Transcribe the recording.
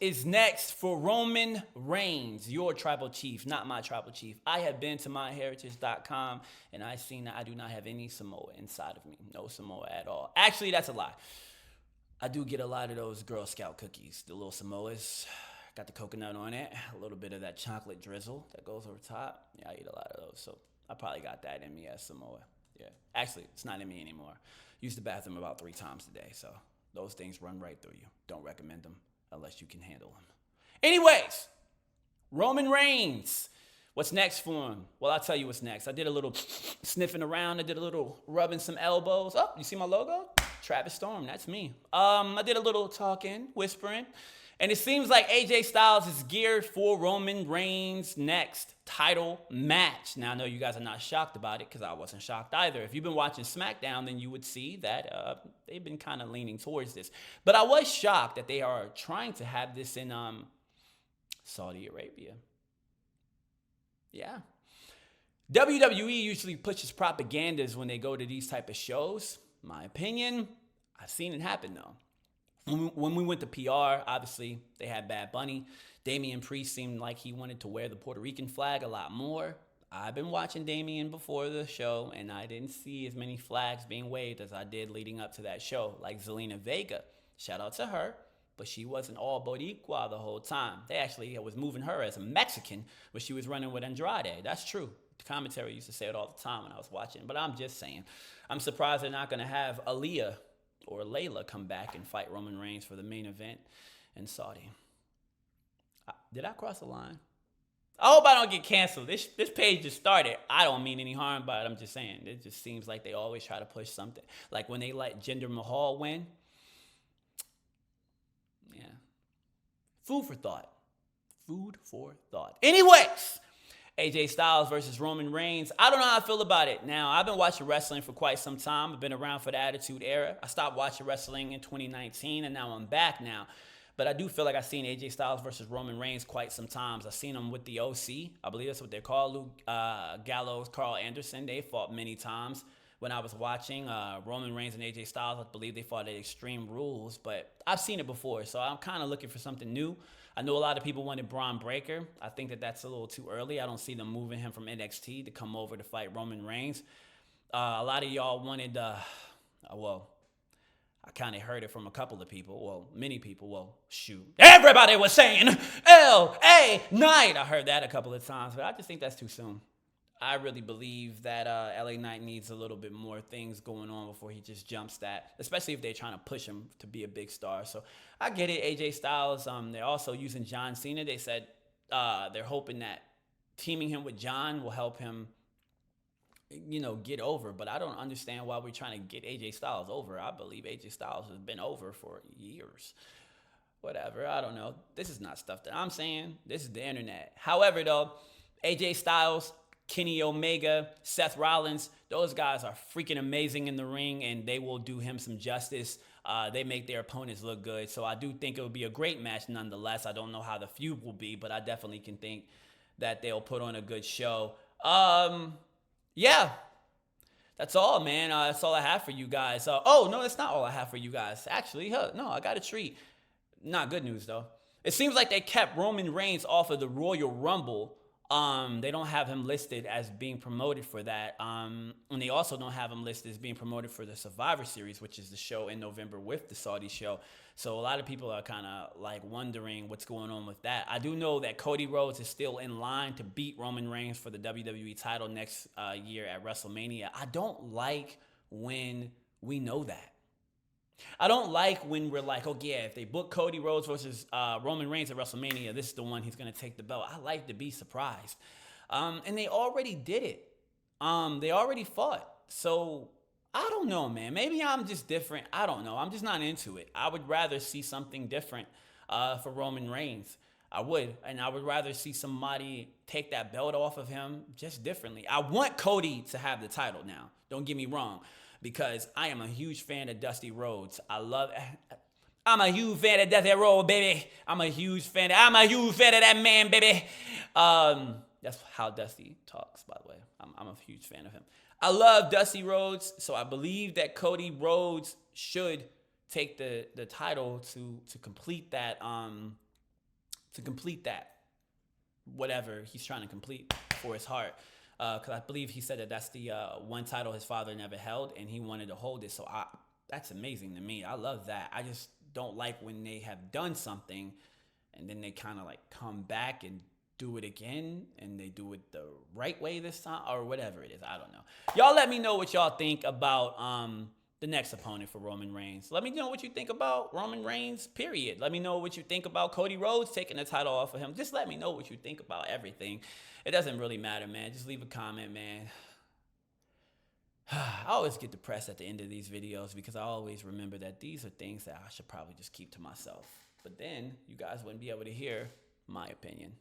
is next for Roman Reigns, your tribal chief, not my tribal chief. I have been to myheritage.com and I've seen that I do not have any Samoa inside of me. No Samoa at all. Actually, that's a lie. I do get a lot of those Girl Scout cookies, the little Samoas. Got the coconut on it, a little bit of that chocolate drizzle that goes over top. Yeah, I eat a lot of those, so I probably got that in me as Samoa. Yeah, actually, it's not in me anymore. Use the bathroom about 3 times a day, so those things run right through you. Don't recommend them unless you can handle them. Anyways, Roman Reigns. What's next for him? Well, I'll tell you what's next. I did a little sniffing around. I did a little rubbing some elbows. Oh, you see my logo? Travis Storm, that's me. I did a little talking, whispering. And it seems like AJ Styles is geared for Roman Reigns' next title match. Now, I know you guys are not shocked about it because I wasn't shocked either. If you've been watching SmackDown, then you would see that they've been kind of leaning towards this. But I was shocked that they are trying to have this in Saudi Arabia. Yeah. WWE usually pushes propagandas when they go to these type of shows. My opinion, I've seen it happen though. When we went to PR, obviously, they had Bad Bunny. Damian Priest seemed like he wanted to wear the Puerto Rican flag a lot more. I've been watching Damian before the show, and I didn't see as many flags being waved as I did leading up to that show, like Zelina Vega. Shout out to her, but she wasn't all Boricua the whole time. They actually was moving her as a Mexican when she was running with Andrade. That's true. The commentary used to say it all the time when I was watching, but I'm just saying. I'm surprised they're not going to have Aaliyah or Layla come back and fight Roman Reigns for the main event in Saudi. Did I cross the line? I hope I don't get canceled. This page just started. I don't mean any harm by it. I'm just saying. It just seems like they always try to push something. Like when they let Jinder Mahal win. Yeah. Food for thought. Food for thought. Anyways, AJ Styles versus Roman Reigns. I don't know how I feel about it. Now, I've been watching wrestling for quite some time. I've been around for the Attitude Era. I stopped watching wrestling in 2019, and now I'm back now. But I do feel like I've seen AJ Styles versus Roman Reigns quite some times. I've seen them with the OC. I believe that's what they're called. Luke Gallows, Carl Anderson. They fought many times when I was watching. Roman Reigns and AJ Styles, I believe they fought at Extreme Rules. But I've seen it before, so I'm kind of looking for something new. I know a lot of people wanted Braun Breaker. I think that that's a little too early. I don't see them moving him from NXT to come over to fight Roman Reigns. A lot of y'all wanted, well, I kind of heard it from a couple of people. Well, many people. Well, shoot. Everybody was saying L.A. Knight. I heard that a couple of times, but I just think that's too soon. I really believe that LA Knight needs a little bit more things going on before he just jumps that, especially if they're trying to push him to be a big star. So I get it, AJ Styles. They're also using John Cena. They said they're hoping that teaming him with John will help him, get over. But I don't understand why we're trying to get AJ Styles over. I believe AJ Styles has been over for years. Whatever, I don't know. This is not stuff that I'm saying. This is the internet. However, though, AJ Styles, Kenny Omega, Seth Rollins, those guys are freaking amazing in the ring, and they will do him some justice. They make their opponents look good, so I do think it will be a great match nonetheless. I don't know how the feud will be, but I definitely can think that they'll put on a good show. Yeah, that's all, man. That's all I have for you guys. Oh, no, that's not all I have for you guys. Actually, no, I got a treat. Not good news, though. It seems like they kept Roman Reigns off of the Royal Rumble. They don't have him listed as being promoted for that. And they also don't have him listed as being promoted for the Survivor Series, which is the show in November with the Saudi show. So a lot of people are kind of like wondering what's going on with that. I do know that Cody Rhodes is still in line to beat Roman Reigns for the WWE title next year at WrestleMania. I don't like when we know that. I don't like when we're like, oh yeah, if they book Cody Rhodes versus Roman Reigns at WrestleMania, this is the one he's going to take the belt. I like to be surprised. And they already did it. They already fought. So I don't know, man. Maybe I'm just different. I don't know. I'm just not into it. I would rather see something different for Roman Reigns. I would. And I would rather see somebody take that belt off of him just differently. I want Cody to have the title now. Don't get me wrong. Because I am a huge fan of Dusty Rhodes. I'm a huge fan of Dusty Rhodes, baby. I'm a huge fan of that man, baby. That's how Dusty talks, by the way. I'm a huge fan of him. I love Dusty Rhodes, so I believe that Cody Rhodes should take the title to complete that to complete that, whatever he's trying to complete for his heart. Because I believe he said that that's the one title his father never held, and he wanted to hold it. So that's amazing to me. I love that. I just don't like when they have done something, and then they kind of like come back and do it again, and they do it the right way this time, or whatever it is. I don't know. Y'all let me know what y'all think about the next opponent for Roman Reigns. Let me know what you think about Roman Reigns, period. Let me know what you think about Cody Rhodes taking the title off of him. Just let me know what you think about everything. It doesn't really matter, man. Just leave a comment, man. I always get depressed at the end of these videos because I always remember that these are things that I should probably just keep to myself. But then you guys wouldn't be able to hear my opinion.